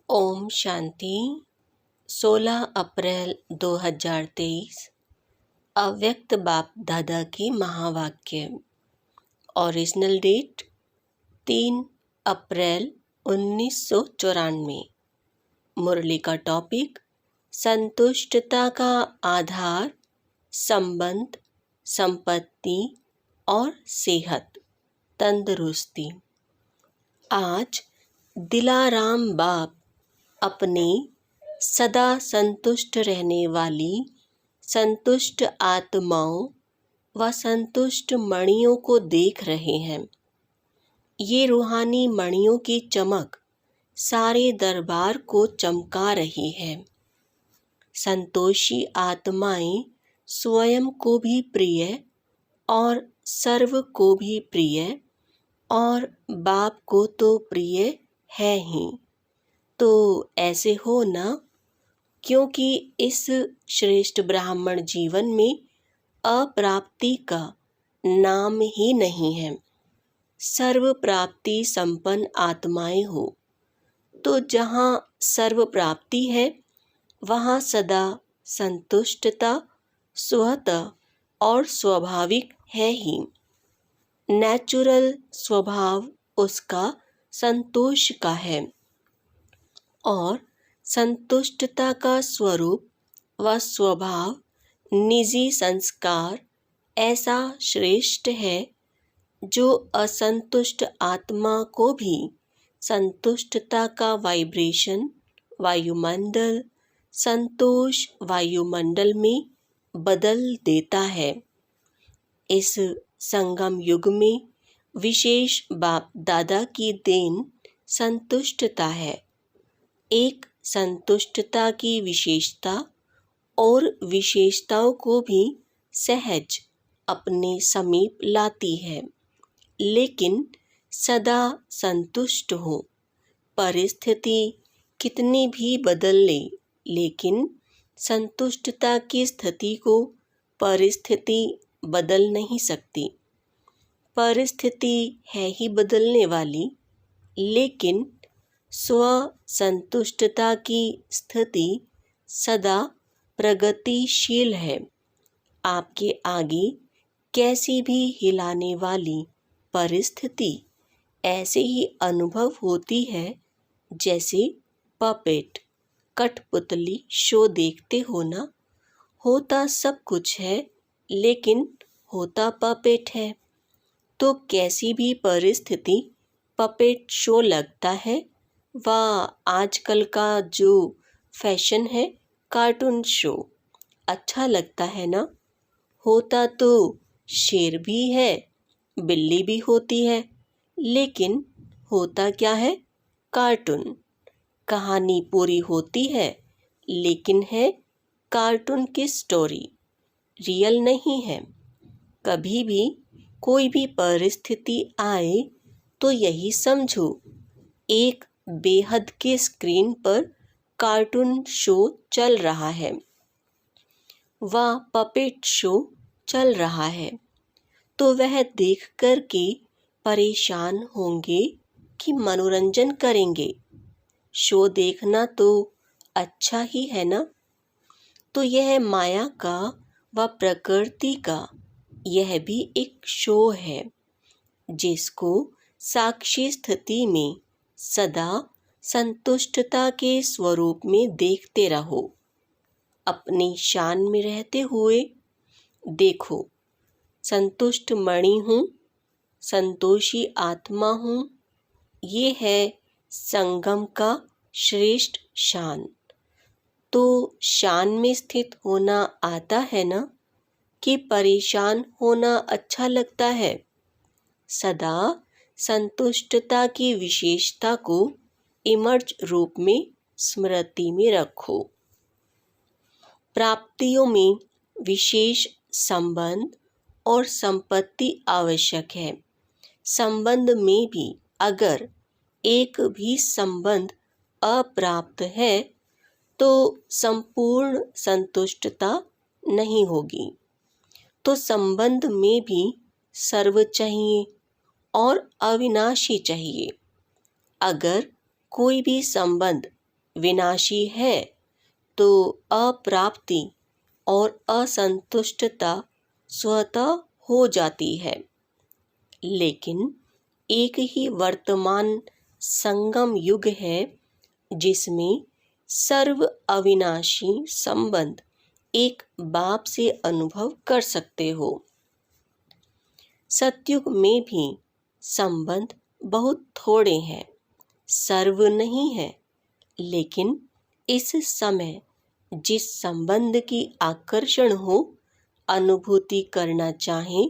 ओम शांति। 16 अप्रैल 2023 अव्यक्त बाप दादा की महावाक्य। ओरिजिनल डेट 3 अप्रैल 1994। मुरली का टॉपिक संतुष्टता का आधार, संबंध, संपत्ति और सेहत, तंदुरुस्ती। आज दिलाराम बाप अपने सदा संतुष्ट रहने वाली संतुष्ट आत्माओं व संतुष्ट मणियों को देख रहे हैं। ये रूहानी मणियों की चमक सारे दरबार को चमका रही है। संतोषी आत्माएं स्वयं को भी प्रिय और सर्व को भी प्रिय और बाप को तो प्रिय है ही। तो ऐसे हो ना, क्योंकि इस श्रेष्ठ ब्राह्मण जीवन में अप्राप्ति का नाम ही नहीं है। सर्व प्राप्ति संपन्न आत्माएं हो, तो जहाँ सर्व प्राप्ति है वहाँ सदा संतुष्टता स्वतः और स्वाभाविक है ही। नेचुरल स्वभाव उसका संतोष का है और संतुष्टता का स्वरूप व स्वभाव निजी संस्कार ऐसा श्रेष्ठ है जो असंतुष्ट आत्मा को भी संतुष्टता का वाइब्रेशन वायुमंडल संतोष वायुमंडल में बदल देता है। इस संगम युग में विशेष बाप दादा की देन संतुष्टता है। एक संतुष्टता की विशेषता और विशेषताओं को भी सहज अपने समीप लाती है, लेकिन सदा संतुष्ट हो। परिस्थिति कितनी भी बदल ले, लेकिन संतुष्टता की स्थिति को परिस्थिति बदल नहीं सकती। परिस्थिति है ही बदलने वाली, लेकिन स्व संतुष्टता की स्थिति सदा प्रगतिशील है। आपके आगे कैसी भी हिलाने वाली परिस्थिति ऐसे ही अनुभव होती है जैसे पपेट कठपुतली शो देखते हो ना। होता सब कुछ है लेकिन होता पपेट है। तो कैसी भी परिस्थिति पपेट शो लगता है। वाह, आजकल का जो फैशन है कार्टून शो, अच्छा लगता है ना। होता तो शेर भी है, बिल्ली भी होती है, लेकिन होता क्या है, कार्टून। कहानी पूरी होती है लेकिन है कार्टून की स्टोरी, रियल नहीं है। कभी भी कोई भी परिस्थिति आए तो यही समझो, एक बेहद के स्क्रीन पर कार्टून शो चल रहा है, वह पपेट शो चल रहा है। तो वह देख कर के परेशान होंगे कि मनोरंजन करेंगे। शो देखना तो अच्छा ही है ना। तो यह माया का व प्रकृति का यह भी एक शो है, जिसको साक्षी स्थिति में सदा संतुष्टता के स्वरूप में देखते रहो। अपनी शान में रहते हुए देखो, संतुष्ट मणि हूँ, संतोषी आत्मा हूँ। ये है संगम का श्रेष्ठ शान। तो शान में स्थित होना आता है ना, कि परेशान होना अच्छा लगता है। सदा संतुष्टता की विशेषता को इमर्ज रूप में स्मृति में रखो। प्राप्तियों में विशेष संबंध और संपत्ति आवश्यक है। संबंध में भी अगर एक भी संबंध अप्राप्त है तो संपूर्ण संतुष्टता नहीं होगी। तो संबंध में भी सर्व चाहिए और अविनाशी चाहिए। अगर कोई भी संबंध विनाशी है तो अप्राप्ति और असंतुष्टता स्वतः हो जाती है। लेकिन एक ही वर्तमान संगम युग है जिसमें सर्व अविनाशी संबंध एक बाप से अनुभव कर सकते हो। सतयुग में भी संबंध बहुत थोड़े हैं, सर्व नहीं है, लेकिन इस समय जिस संबंध की आकर्षण हो, अनुभूति करना चाहे,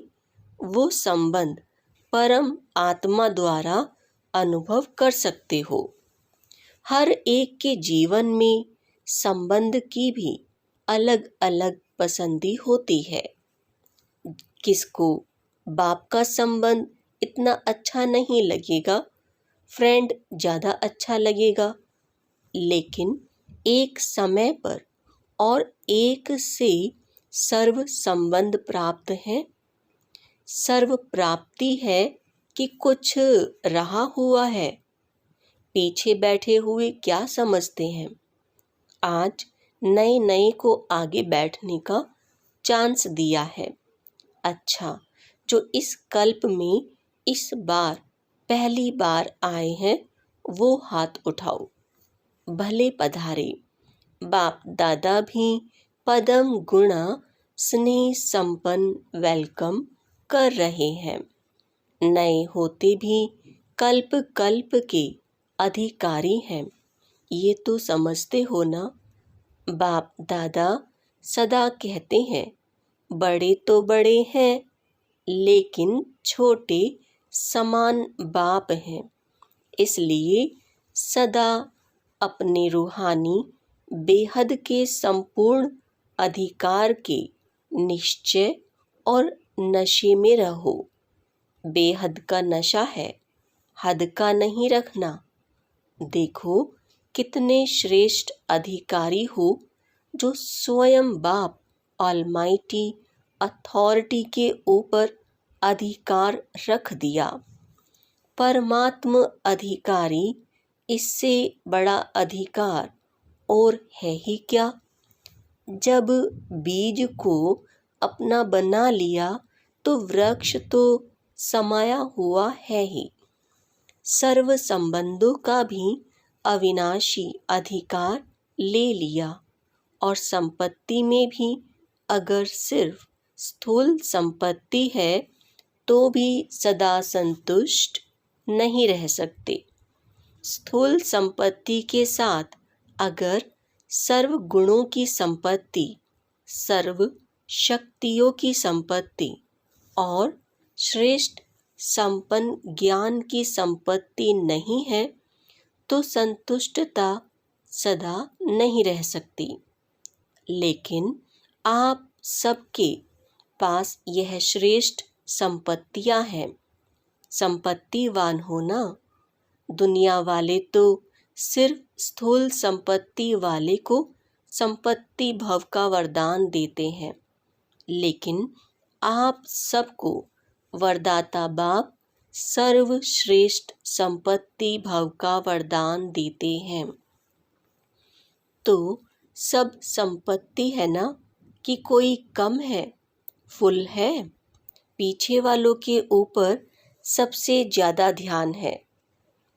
वो संबंध परम आत्मा द्वारा अनुभव कर सकते हो। हर एक के जीवन में संबंध की भी अलग अलग पसंदी होती है। किसको बाप का संबंध इतना अच्छा नहीं लगेगा, फ्रेंड ज़्यादा अच्छा लगेगा, लेकिन एक समय पर और एक से सर्व संबंध प्राप्त है। सर्व प्राप्ति है कि कुछ रहा हुआ है। पीछे बैठे हुए क्या समझते हैं? आज नए नए को आगे बैठने का चांस दिया है। अच्छा, जो इस कल्प में इस बार पहली बार आए हैं वो हाथ उठाओ। भले पधारे। बाप दादा भी पदम गुणा स्नेह संपन्न वेलकम कर रहे हैं। नए होते भी कल्प कल्प के अधिकारी हैं, ये तो समझते हो ना। बाप दादा सदा कहते हैं बड़े तो बड़े हैं लेकिन छोटे समान बाप हैं, इसलिए सदा अपने रूहानी बेहद के संपूर्ण अधिकार के निश्चय और नशे में रहो। बेहद का नशा है, हद का नहीं रखना। देखो कितने श्रेष्ठ अधिकारी हो जो स्वयं बाप ऑलमाइटी अथॉरिटी के ऊपर अधिकार रख दिया। परमात्म अधिकारी, इससे बड़ा अधिकार और है ही क्या। जब बीज को अपना बना लिया तो वृक्ष तो समाया हुआ है ही। सर्व संबंधों का भी अविनाशी अधिकार ले लिया और संपत्ति में भी अगर सिर्फ स्थूल संपत्ति है तो भी सदा संतुष्ट नहीं रह सकते। स्थूल संपत्ति के साथ अगर सर्व गुणों की संपत्ति, सर्व शक्तियों की संपत्ति और श्रेष्ठ संपन्न ज्ञान की संपत्ति नहीं है तो संतुष्टता सदा नहीं रह सकती। लेकिन आप सबके पास यह श्रेष्ठ संपत्तियां हैं। संपत्तिवान हो ना। दुनिया वाले तो सिर्फ स्थूल संपत्ति वाले को संपत्ति भव का वरदान देते हैं, लेकिन आप सबको वरदाता बाप सर्वश्रेष्ठ संपत्ति भव का वरदान देते हैं। तो सब संपत्ति है ना कि कोई कम है, फुल है। पीछे वालों के ऊपर सबसे ज़्यादा ध्यान है,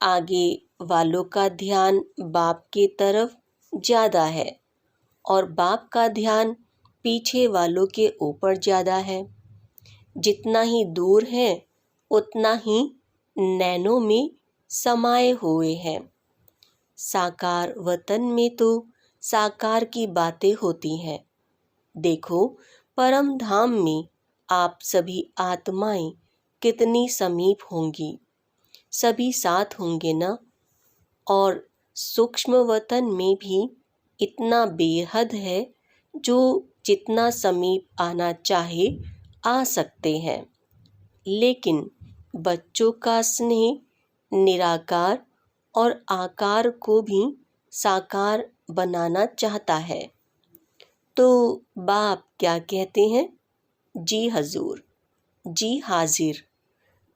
आगे वालों का ध्यान बाप की तरफ ज़्यादा है और बाप का ध्यान पीछे वालों के ऊपर ज़्यादा है। जितना ही दूर है उतना ही नैनों में समाये हुए हैं। साकार वतन में तो साकार की बातें होती हैं। देखो परम धाम में आप सभी आत्माएं कितनी समीप होंगी, सभी साथ होंगे ना। और सूक्ष्म वतन में भी इतना बेहद है जो जितना समीप आना चाहे आ सकते हैं। लेकिन बच्चों का स्नेह निराकार और आकार को भी साकार बनाना चाहता है। तो बाप क्या कहते हैं? जी हजूर, जी हाजिर।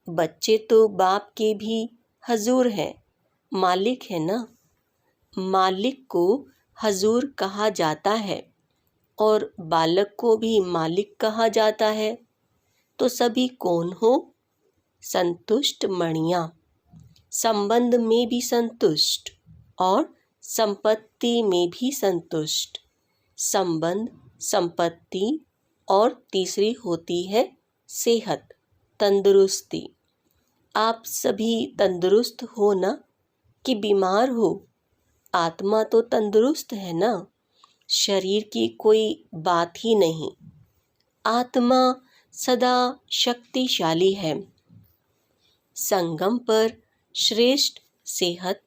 बच्चे तो बाप के भी हजूर हैं, मालिक है ना। मालिक को हजूर कहा जाता है और बालक को भी मालिक कहा जाता है, तो सभी कौन हो? संतुष्ट मणियाँ, संबंध में भी संतुष्ट और संपत्ति में भी संतुष्ट। संबंध, संपत्ति और तीसरी होती है सेहत, तंदुरुस्ती। आप सभी तंदुरुस्त हो ना कि बीमार हो? आत्मा तो तंदुरुस्त है ना, शरीर की कोई बात ही नहीं। आत्मा सदा शक्तिशाली है। संगम पर श्रेष्ठ सेहत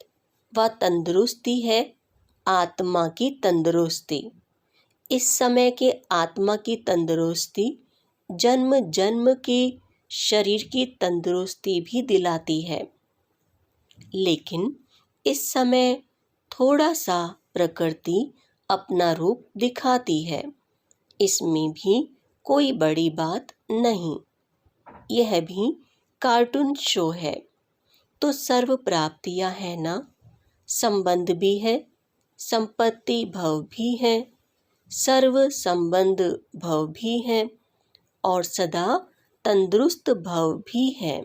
व तंदुरुस्ती है आत्मा की तंदुरुस्ती। इस समय के आत्मा की तंदुरुस्ती जन्म जन्म के शरीर की तंदुरुस्ती भी दिलाती है। लेकिन इस समय थोड़ा सा प्रकृति अपना रूप दिखाती है, इसमें भी कोई बड़ी बात नहीं। यह भी कार्टून शो है, तो सर्व प्राप्तियां है ना, संबंध भी है, संपत्ति भव भी है, सर्व संबंध भव भी है और सदा तंदुरुस्त भव भी है।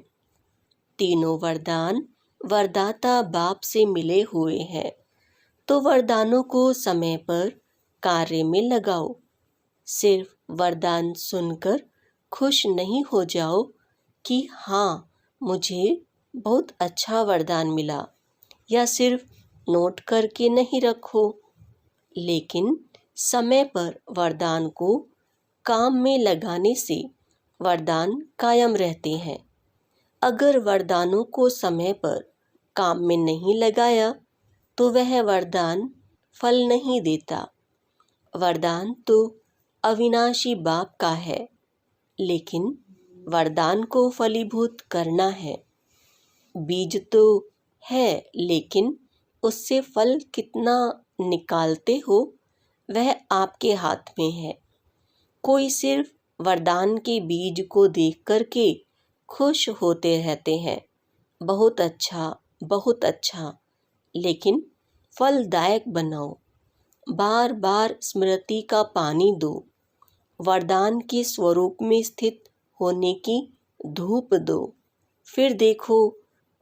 तीनों वरदान वरदाता बाप से मिले हुए हैं, तो वरदानों को समय पर कार्य में लगाओ। सिर्फ वरदान सुनकर खुश नहीं हो जाओ कि हाँ मुझे बहुत अच्छा वरदान मिला, या सिर्फ नोट करके नहीं रखो, लेकिन समय पर वरदान को काम में लगाने से वरदान कायम रहते हैं। अगर वरदानों को समय पर काम में नहीं लगाया तो वह वरदान फल नहीं देता। वरदान तो अविनाशी बाप का है, लेकिन वरदान को फलीभूत करना है। बीज तो है, लेकिन उससे फल कितना निकालते हो वह आपके हाथ में है। कोई सिर्फ वरदान के बीज को देख करके खुश होते रहते हैं, बहुत अच्छा बहुत अच्छा, लेकिन फलदायक बनाओ। बार बार स्मृति का पानी दो। वरदान के स्वरूप में स्थित होने की धूप दो। फिर देखो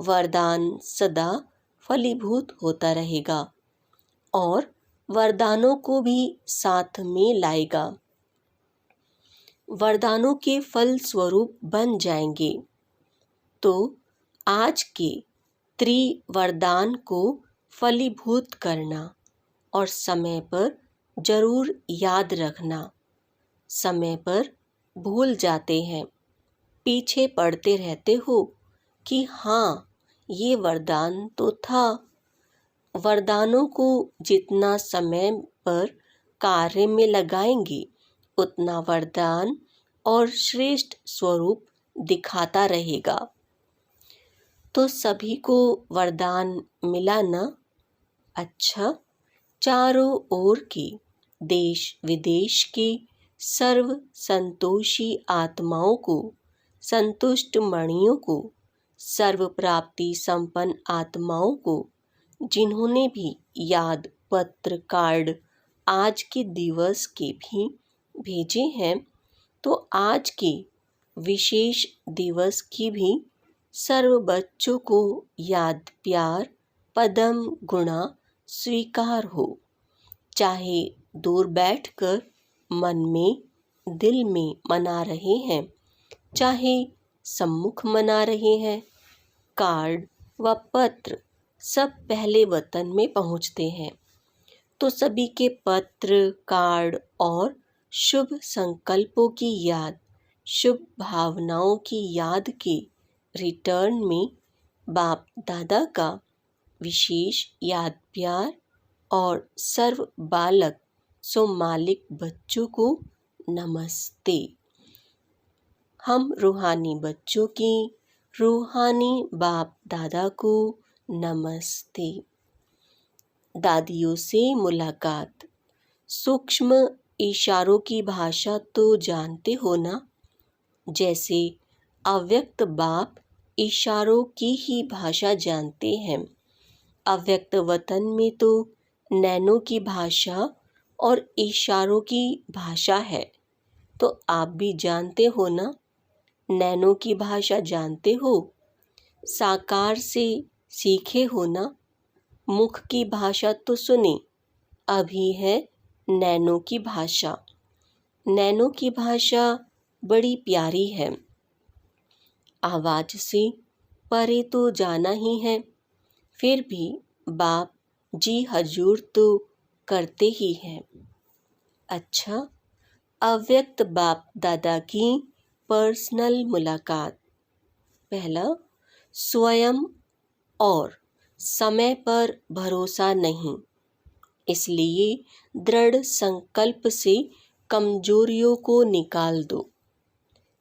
वरदान सदा फलीभूत होता रहेगा और वरदानों को भी साथ में लाएगा। वरदानों के फल स्वरूप बन जाएंगे। तो आज के त्रिवरदान को फलीभूत करना और समय पर जरूर याद रखना। समय पर भूल जाते हैं, पीछे पड़ते रहते हो कि हाँ ये वरदान तो था। वरदानों को जितना समय पर कार्य में लगाएंगे उतना वरदान और श्रेष्ठ स्वरूप दिखाता रहेगा। तो सभी को वरदान मिला ना? अच्छा, चारों ओर के देश विदेश के सर्व संतोषी आत्माओं को, संतुष्ट मणियों को, सर्व प्राप्ति संपन्न आत्माओं को, जिन्होंने भी याद पत्र कार्ड आज के दिवस के भी भेजे हैं, तो आज के विशेष दिवस की भी सर्व बच्चों को याद प्यार पदम गुणा स्वीकार हो। चाहे दूर बैठकर मन में दिल में मना रहे हैं, चाहे सम्मुख मना रहे हैं, कार्ड व पत्र सब पहले वतन में पहुंचते हैं। तो सभी के पत्र कार्ड और शुभ संकल्पों की याद, शुभ भावनाओं की याद के रिटर्न में बाप दादा का विशेष याद प्यार और सर्व बालक सो मालिक बच्चों को नमस्ते। हम रूहानी बच्चों की रूहानी बाप दादा को नमस्ते। दादियों से मुलाकात। सूक्ष्म इशारों की भाषा तो जानते हो ना? जैसे अव्यक्त बाप इशारों की ही भाषा जानते हैं, अव्यक्त वतन में तो नैनो की भाषा और इशारों की भाषा है, तो आप भी जानते हो ना। नैनो की भाषा जानते हो, साकार से सीखे हो ना। मुख की भाषा तो सुनी, अभी है नैनो की भाषा। नैनो की भाषा बड़ी प्यारी है, आवाज से परे तो जाना ही है, फिर भी बाप जी हजूर तो करते ही हैं। अच्छा, अव्यक्त बाप दादा की पर्सनल मुलाकात। पहला, स्वयं और समय पर भरोसा नहीं, इसलिए दृढ़ संकल्प से कमजोरियों को निकाल दो।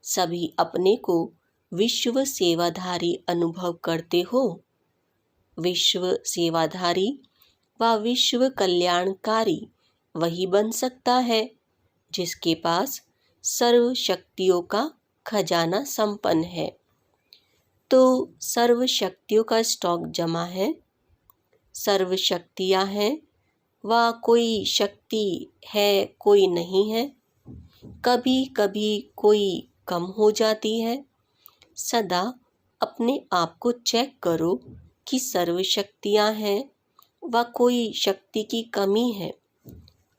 सभी अपने को विश्व सेवाधारी अनुभव करते हो। विश्व सेवाधारी व विश्व कल्याणकारी वही बन सकता है जिसके पास सर्व शक्तियों का खजाना संपन्न है। तो सर्व शक्तियों का स्टॉक जमा है, सर्व शक्तियाँ हैं, व कोई शक्ति है कोई नहीं है। कभी कभी कोई कम हो जाती है। सदा अपने आप को चेक करो कि सर्व शक्तियाँ हैं व कोई शक्ति की कमी है।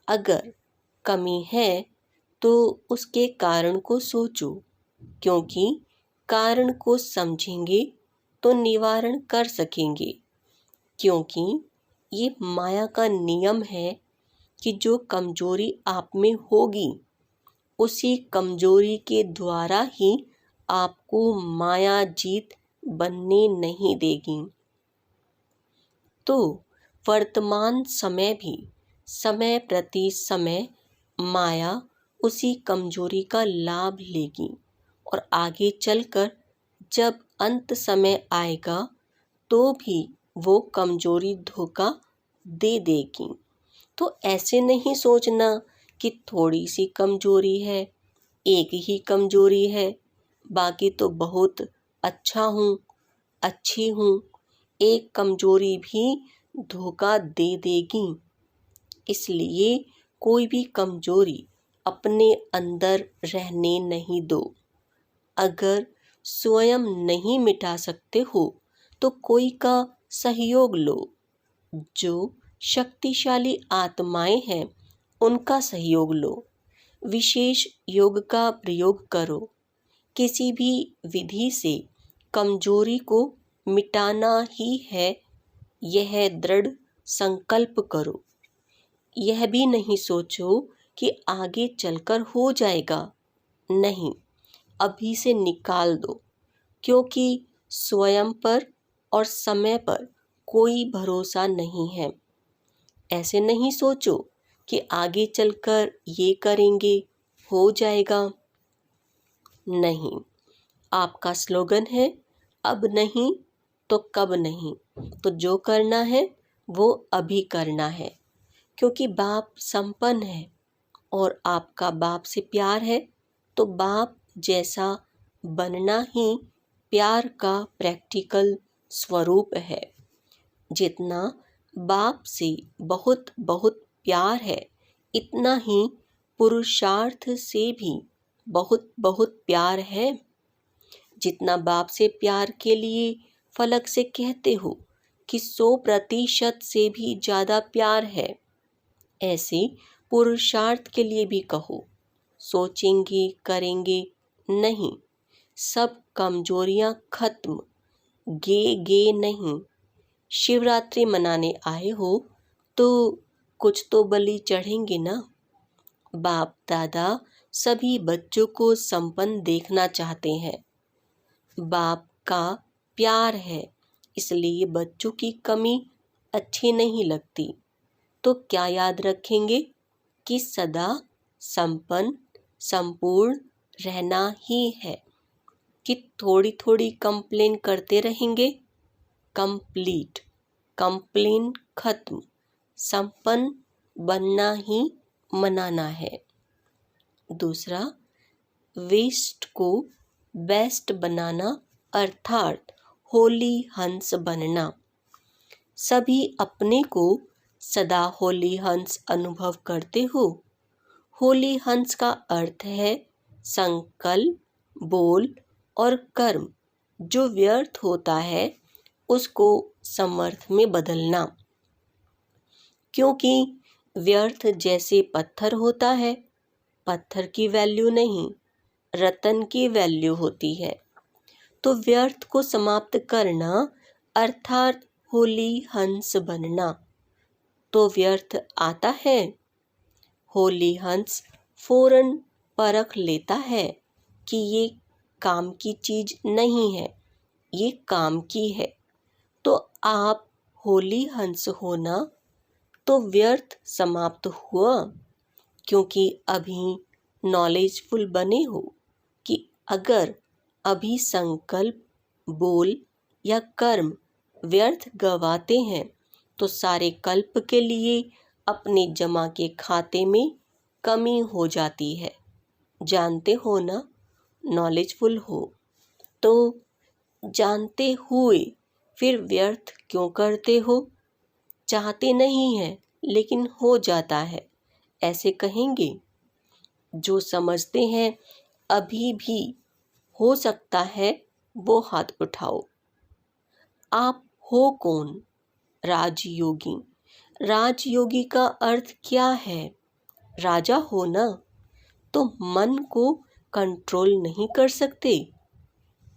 अगर कमी है तो उसके कारण को सोचो, क्योंकि कारण को समझेंगे तो निवारण कर सकेंगे। क्योंकि ये माया का नियम है कि जो कमजोरी आप में होगी उसी कमजोरी के द्वारा ही आपको माया जीत बनने नहीं देगी। तो वर्तमान समय भी समय प्रति समय माया उसी कमजोरी का लाभ लेगी और आगे चलकर जब अंत समय आएगा तो भी वो कमजोरी धोखा दे देगी। तो ऐसे नहीं सोचना कि थोड़ी सी कमजोरी है, एक ही कमजोरी है, बाकी तो बहुत अच्छा हूँ, अच्छी हूँ। एक कमजोरी भी धोखा दे देगी। इसलिए कोई भी कमजोरी अपने अंदर रहने नहीं दो। अगर स्वयं नहीं मिटा सकते हो तो कोई का सहयोग लो। जो शक्तिशाली आत्माएं हैं उनका सहयोग लो। विशेष योग का प्रयोग करो। किसी भी विधि से कमजोरी को मिटाना ही है, यह दृढ़ संकल्प करो। यह भी नहीं सोचो कि आगे चलकर हो जाएगा, नहीं, अभी से निकाल दो। क्योंकि स्वयं पर और समय पर कोई भरोसा नहीं है। ऐसे नहीं सोचो कि आगे चलकर ये करेंगे हो जाएगा, नहीं। आपका स्लोगन है अब नहीं तो कब नहीं, तो जो करना है वो अभी करना है। क्योंकि बाप संपन्न है और आपका बाप से प्यार है, तो बाप जैसा बनना ही प्यार का प्रैक्टिकल स्वरूप है। जितना बाप से बहुत बहुत प्यार है, इतना ही पुरुषार्थ से भी बहुत बहुत प्यार है। जितना बाप से प्यार के लिए फलक से कहते हो कि 100% से भी ज़्यादा प्यार है, ऐसे पुरुषार्थ के लिए भी कहो। सोचेंगे करेंगे नहीं, सब कमजोरियां खत्म, गे नहीं। शिवरात्रि मनाने आए हो तो कुछ तो बलि चढ़ेंगे ना। बाप दादा सभी बच्चों को संपन्न देखना चाहते हैं। बाप का प्यार है, इसलिए बच्चों की कमी अच्छी नहीं लगती। तो क्या याद रखेंगे कि सदा संपन्न संपूर्ण रहना ही है। कि थोड़ी थोड़ी कंप्लेन करते रहेंगे, कंप्लीट, कंप्लेन खत्म, संपन्न बनना ही मनाना है। दूसरा, वेस्ट को बेस्ट बनाना, अर्थात होली हंस बनना। सभी अपने को सदा होली हंस अनुभव करते हो। होली हंस का अर्थ है संकल्प, बोल और कर्म जो व्यर्थ होता है उसको समर्थ में बदलना। क्योंकि व्यर्थ जैसे पत्थर होता है, पत्थर की वैल्यू नहीं, रतन की वैल्यू होती है। तो व्यर्थ को समाप्त करना अर्थात होली हंस बनना। तो व्यर्थ आता है, होली हंस फौरन परख लेता है कि ये काम की चीज नहीं है, ये काम की है। तो आप होली हंस होना तो व्यर्थ समाप्त हुआ, क्योंकि अभी नॉलेजफुल बने हो कि अगर अभी संकल्प, बोल या कर्म व्यर्थ गवाते हैं तो सारे कल्प के लिए अपने जमा के खाते में कमी हो जाती है। जानते हो ना, नॉलेजफुल हो। तो जानते हुए फिर व्यर्थ क्यों करते हो? चाहते नहीं हैं लेकिन हो जाता है, ऐसे कहेंगे। जो समझते हैं अभी भी हो सकता है वो हाथ उठाओ। आप हो कौन? राजयोगी। राजयोगी का अर्थ क्या है? राजा हो ना, तो मन को कंट्रोल नहीं कर सकते।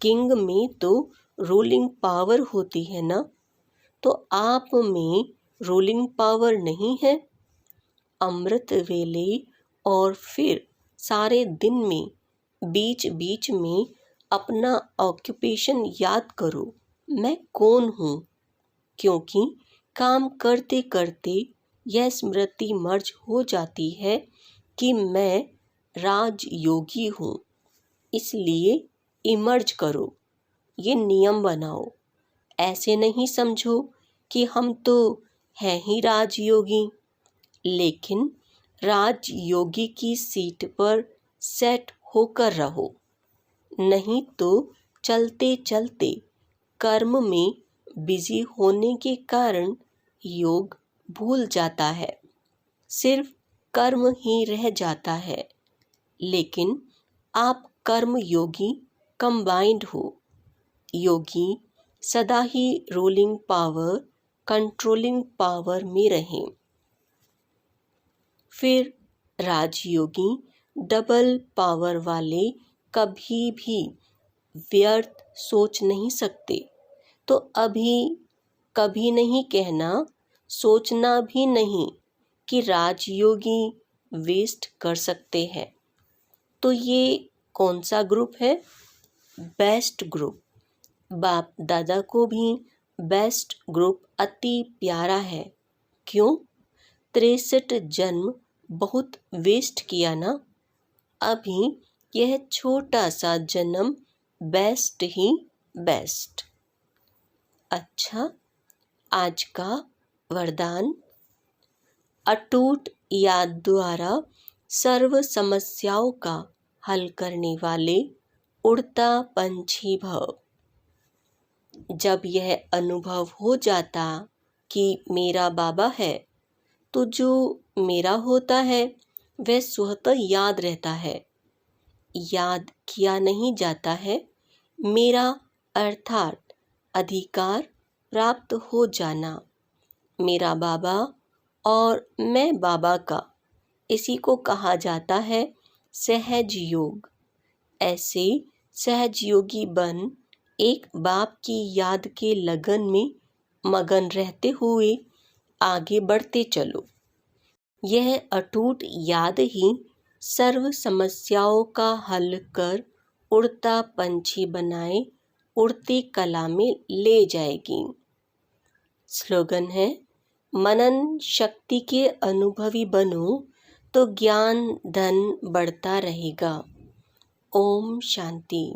किंग में तो रूलिंग पावर होती है ना, तो आप में रूलिंग पावर नहीं है। अमृत वेले और फिर सारे दिन में बीच बीच में अपना ऑक्यूपेशन याद करो, मैं कौन हूँ। क्योंकि काम करते करते यह स्मृति मर्ज हो जाती है कि मैं राजयोगी हूँ। इसलिए इमर्ज करो, ये नियम बनाओ। ऐसे नहीं समझो कि हम तो हैं ही राजयोगी, लेकिन राजयोगी की सीट पर सेट होकर रहो। नहीं तो चलते चलते कर्म में बिजी होने के कारण योग भूल जाता है, सिर्फ कर्म ही रह जाता है। लेकिन आप कर्म योगी कंबाइंड हो। योगी सदा ही रूलिंग पावर, कंट्रोलिंग पावर में रहें। फिर राजयोगी डबल पावर वाले कभी भी व्यर्थ सोच नहीं सकते। तो अभी कभी नहीं कहना, सोचना भी नहीं कि राजयोगी वेस्ट कर सकते हैं। तो ये कौन सा ग्रुप है? Best group. बाप दादा को भी बेस्ट ग्रुप अति प्यारा है। क्यों? 63 जन्म बहुत वेस्ट किया ना, अभी यह छोटा सा जन्म बेस्ट ही बेस्ट। अच्छा, आज का वरदान, अटूट याद द्वारा सर्व समस्याओं का हल करने वाले उड़ता पंछी भव। जब यह अनुभव हो जाता कि मेरा बाबा है, तो जो मेरा होता है वह स्वतः याद रहता है। याद किया नहीं जाता है। मेरा अर्थात अधिकार प्राप्त हो जाना। मेरा बाबा और मैं बाबा का, इसी को कहा जाता है सहज योग। ऐसे सहज योगी बन एक बाप की याद के लगन में मगन रहते हुए आगे बढ़ते चलो। यह अटूट याद ही सर्व समस्याओं का हल कर उड़ता पंछी बनाए उड़ती कला में ले जाएगी। स्लोगन है, मनन शक्ति के अनुभवी बनो तो ज्ञान धन बढ़ता रहेगा। ओम शांति।